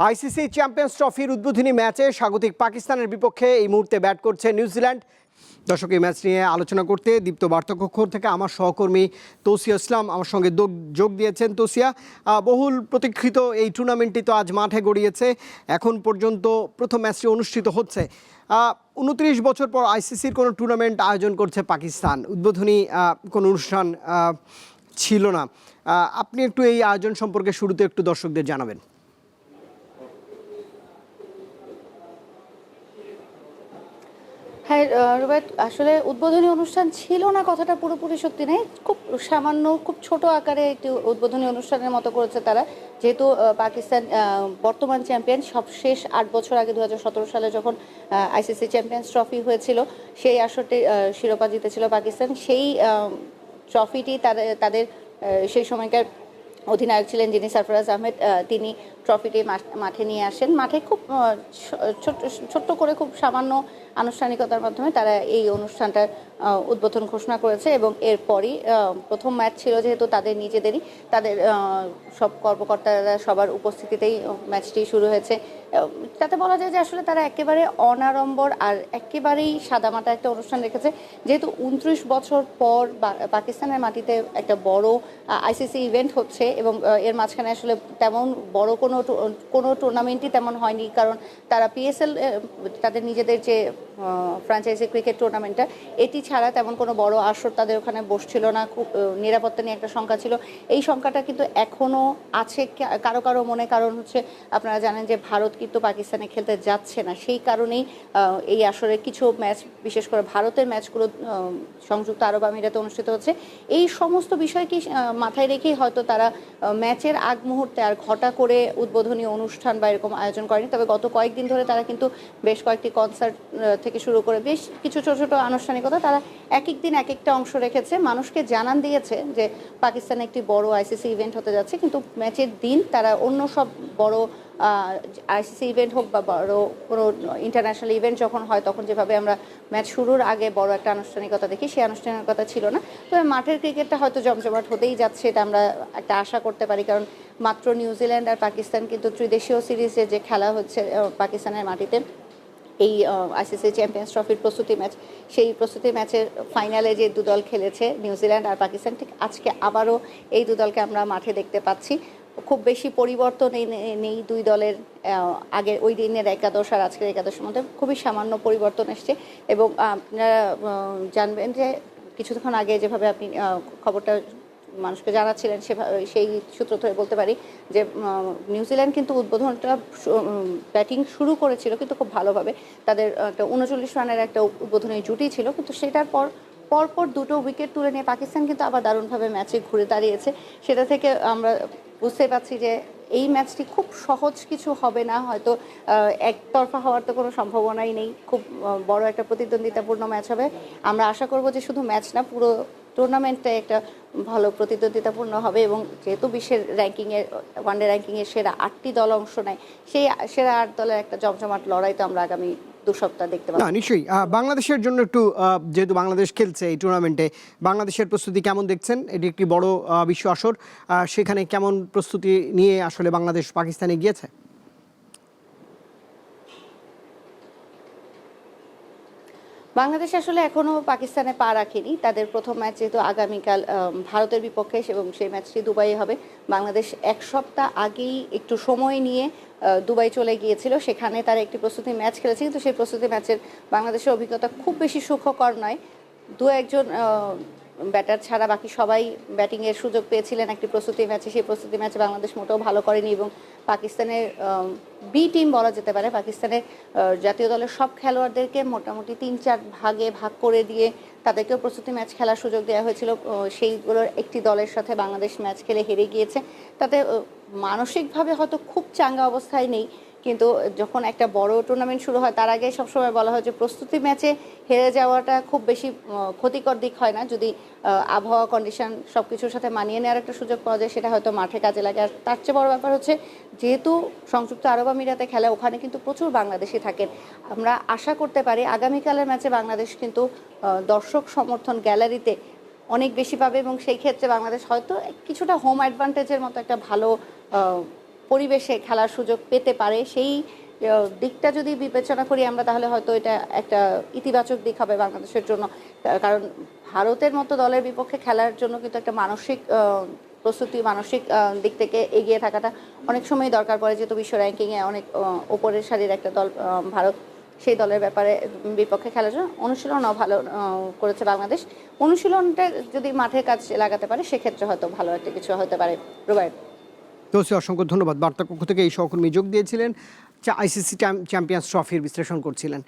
ICC champions ট্রফির উদ্বোধনী ম্যাচে স্বাগতিক পাকিস্তানের বিপক্ষে এই মুহূর্তে ব্যাট করছে নিউজিল্যান্ড। দর্শক, এই ম্যাচ নিয়ে আলোচনা করতে দীপ্ত বার্তাকক্ষ থেকে আমার সহকর্মী তৌসিয়া ইসলাম আমার সঙ্গে যোগ দিয়েছেন। তৌসিয়া, বহুল প্রতীক্ষিত এই টুর্নামেন্টটি তো আজ মাঠে গড়িয়েছে। এখন পর্যন্ত প্রথম ম্যাচটি অনুষ্ঠিত হচ্ছে। 29 বছর পর আইসিসির কোনো টুর্নামেন্ট আয়োজন করছে পাকিস্তান। উদ্বোধনী কোনো অনুষ্ঠান ছিল না। আপনি একটু এই আয়োজন সম্পর্কে শুরুতে একটু দর্শকদের জানাবেন। হ্যাঁ রুবায়েত, আসলে উদ্বোধনী অনুষ্ঠান ছিল না কথাটা পুরোপুরি সত্যি নেই। খুব সামান্য, খুব ছোট আকারে একটি উদ্বোধনী অনুষ্ঠানের মতো করেছে তারা। যেহেতু পাকিস্তান বর্তমান চ্যাম্পিয়ন, সবশেষ 8 বছর আগে 2017 সালে যখন আইসিসি চ্যাম্পিয়ন্স ট্রফি হয়েছিল, সেই আসরটি শিরোপা জিতেছিল পাকিস্তান। সেই ট্রফিটি তাদের সেই সময়কার অধিনায়ক ছিলেন যিনি সরফরাজ আহমেদ, তিনি ট্রফিটি মাঠে নিয়ে আসেন। মাঠে খুব ছোট্ট করে, খুব সামান্য আনুষ্ঠানিকতার মাধ্যমে তারা এই অনুষ্ঠানটার উদ্বোধন ঘোষণা করেছে। এবং এরপরই প্রথম ম্যাচ ছিল, যেহেতু তাদের নিজেদেরই, তাদের সব কর্মকর্তারা সবার উপস্থিতিতেই ম্যাচটি শুরু হয়েছে। তাতে বলা যায় যে আসলে তারা একেবারে অনাড়ম্বর আর একেবারেই সাদামাটা একটা অনুষ্ঠান রেখেছে। যেহেতু 29 বছর পর পাকিস্তানের মাটিতে একটা বড় আইসিসি ইভেন্ট হচ্ছে, এবং এর মাঝখানে আসলে তেমন বড় কোনো টুর্নামেন্টই তেমন হয়নি, কারণ তারা পিএসএল, তাদের নিজেদের যে ফ্র্যাঞ্চাইজি ক্রিকেট টুর্নামেন্টটা, এটি ছাড়া তেমন কোনো বড় আসর তাদের ওখানে বসছিল না। খুব নিরাপত্তা নিয়ে একটা শঙ্কা ছিল। এই শঙ্কাটা কিন্তু এখনও আছে কারো কারো মনে। কারণ হচ্ছে, আপনারা জানেন যে ভারত কিন্তু পাকিস্তানে খেলতে যাচ্ছে না। সেই কারণেই এই আসরে কিছু ম্যাচ, বিশেষ করে ভারতের ম্যাচগুলো সংযুক্ত আরব আমিরাতে অনুষ্ঠিত হচ্ছে। এই সমস্ত বিষয়কে মাথায় রেখেই হয়তো তারা ম্যাচের আগ মুহূর্তে আর ঘটা করে উদ্বোধনী অনুষ্ঠান বা এরকম আয়োজন করেনি। তবে গত কয়েকদিন ধরে তারা কিন্তু বেশ কয়েকটি কনসার্ট থেকে শুরু করে বেশ কিছু ছোট ছোট আনুষ্ঠানিকতা তারা এক এক দিন এক একটা অংশ রেখেছে। মানুষকে জানান দিয়েছে যে পাকিস্তানে একটি বড় আইসিসি ইভেন্ট হতে যাচ্ছে, কিন্তু ম্যাচের দিন তারা অন্য সব বড় আইসিসি ইভেন্ট হোক বা বড় কোনো ইন্টারন্যাশনাল ইভেন্ট যখন হয়, তখন যেভাবে আমরা ম্যাচ শুরুর আগে বড় একটা আনুষ্ঠানিকতা দেখি, সেই আনুষ্ঠানিকতা ছিল না। তবে মাঠের ক্রিকেটটা হয়তো জমজমাট হতেই যাচ্ছে, এটা আমরা একটা আশা করতে পারি। কারণ মাত্র নিউজিল্যান্ড আর পাকিস্তান কিন্তু ত্রিদেশীয় সিরিজে যে খেলা হচ্ছে পাকিস্তানের মাটিতে, এই আইসিসি চ্যাম্পিয়ন্স ট্রফির প্রস্তুতি ম্যাচ, সেই প্রস্তুতি ম্যাচের ফাইনালে যে দুদল খেলেছে নিউজিল্যান্ড আর পাকিস্তান, ঠিক আজকে আবারও এই দুদলকে আমরা মাঠে দেখতে পাচ্ছি। খুব বেশি পরিবর্তন নেই দুই দলের। আগে ওই দিনের একাদশ আর আজকের একাদশের মধ্যে খুবই সামান্য পরিবর্তন এসছে। এবং আপনারা জানবেন যে কিছুক্ষণ আগে যেভাবে আপনি খবরটা মানুষকে জানাচ্ছিলেন, সেই সূত্র ধরে বলতে পারি যে নিউজিল্যান্ড কিন্তু উদ্বোধনটা ব্যাটিং শুরু করেছিল কিন্তু খুব ভালোভাবে। তাদের একটা 39 রানের একটা উদ্বোধনী জুটি ছিল, কিন্তু সেটার পরপর দুটো উইকেট তুলে নিয়ে পাকিস্তান কিন্তু আবার দারুণভাবে ম্যাচে ঘুরে দাঁড়িয়েছে। সেটা থেকে আমরা বুঝতে পারছি যে এই ম্যাচটি খুব সহজ কিছু হবে না। হয়তো একতরফা হওয়ার তো কোনো সম্ভাবনাই নেই। খুব বড় একটা প্রতিদ্বন্দ্বিতাপূর্ণ ম্যাচ হবে। আমরা আশা করব যে শুধু ম্যাচ না, পুরো টুর্নামেন্টটাই একটা ভালো প্রতিদ্বন্দ্বিতাপূর্ণ হবে। এবং যেহেতু বিশ্বের র্যাঙ্কিংয়ের, ওয়ানডে র্যাঙ্কিংয়ের সেরা 8টি দল অংশ নেয়, সেই সেরা 8 দলের একটা জমজমাট লড়াই তো আমরা আগামী 2 সপ্তাহ দেখতে পাবো। নিশ্চয়ই। বাংলাদেশের জন্য একটু, যেহেতু বাংলাদেশ খেলছে এই টুর্নামেন্টে, বাংলাদেশের প্রস্তুতি কেমন দেখছেন? এটি একটি বড় বিশ্ব আসর, সেখানে কেমন প্রস্তুতি নিয়ে আসলে বাংলাদেশ পাকিস্তানে গিয়েছে? বাংলাদেশ আসলে এখনও পাকিস্তানে পা রাখেনি। তাদের প্রথম ম্যাচ যেহেতু আগামীকাল ভারতের বিপক্ষে, এবং সেই ম্যাচটি দুবাইয়ে হবে। বাংলাদেশ 1 সপ্তাহ আগেই একটু সময় নিয়ে দুবাই চলে গিয়েছিল। সেখানে তারা একটি প্রস্তুতি ম্যাচ খেলেছে, কিন্তু সেই প্রস্তুতি ম্যাচের বাংলাদেশের অভিজ্ঞতা খুব বেশি সুখকর নয়। 2-1 ব্যাটার ছাড়া বাকি সবাই ব্যাটিংয়ের সুযোগ পেয়েছিলেন একটি প্রস্তুতি ম্যাচে। সেই প্রস্তুতি ম্যাচে বাংলাদেশ মোটেও ভালো করেনি, এবং পাকিস্তানের বি টিম বলা যেতে পারে, পাকিস্তানের জাতীয় দলের সব খেলোয়াড়দেরকে মোটামুটি 3-4 ভাগে ভাগ করে দিয়ে তাদেরকেও প্রস্তুতি ম্যাচ খেলার সুযোগ দেওয়া হয়েছিল। সেইগুলোর একটি দলের সাথে বাংলাদেশ ম্যাচ খেলে হেরে গিয়েছে। তাতে মানসিকভাবে হয়তো খুব চাঙ্গা অবস্থায় নেই, কিন্তু যখন একটা বড় টুর্নামেন্ট শুরু হয় তার আগে সবসময় বলা হয় যে প্রস্তুতি ম্যাচে হেরে যাওয়াটা খুব বেশি ক্ষতিকর দিক হয় না, যদি আবহাওয়া কন্ডিশন সব কিছুর সাথে মানিয়ে নেওয়ার একটা সুযোগ পাওয়া যায়, সেটা হয়তো মাঠে কাজে লাগে। আর তার চেয়ে বড় ব্যাপার হচ্ছে, যেহেতু সংযুক্ত আরব আমিরাতে খেলা, ওখানে কিন্তু প্রচুর বাংলাদেশি থাকেন। আমরা আশা করতে পারি আগামীকালের ম্যাচে বাংলাদেশ কিন্তু দর্শক সমর্থন গ্যালারিতে অনেক বেশি পাবে, এবং সেই ক্ষেত্রে বাংলাদেশ হয়তো কিছুটা হোম অ্যাডভান্টেজের মতো একটা ভালো পরিবেশে খেলার সুযোগ পেতে পারে, সেই দিকটা যদি বিবেচনা করি আমরা, তাহলে হয়তো এটা একটা ইতিবাচক দিক হবে বাংলাদেশের জন্য। কারণ ভারতের মতো দলের বিপক্ষে খেলার জন্য কিন্তু একটা মানসিক প্রস্তুতি, মানসিক দিক থেকে এগিয়ে থাকাটা অনেক সময় দরকার পড়ে, যেহেতু বিশ্ব র্যাঙ্কিংয়ে অনেক ওপরের সারির একটা দল ভারত। সেই দলের ব্যাপারে বিপক্ষে খেলার জন্য অনুশীলনও ভালো করেছে বাংলাদেশ। অনুশীলনটা যদি মাঠে কাজে লাগাতে পারে, সেক্ষেত্রে হয়তো ভালো একটা কিছু হতে পারে। রুবায়েত। তোসি, অসংখ্য ধন্যবাদ। বার্তা কক্ষ থেকে এই সহকর্মী যোগ দিয়েছিলেন, আইসিসি চ্যাম্পিয়ন্স ট্রফির বিশ্লেষণ করছিলেন।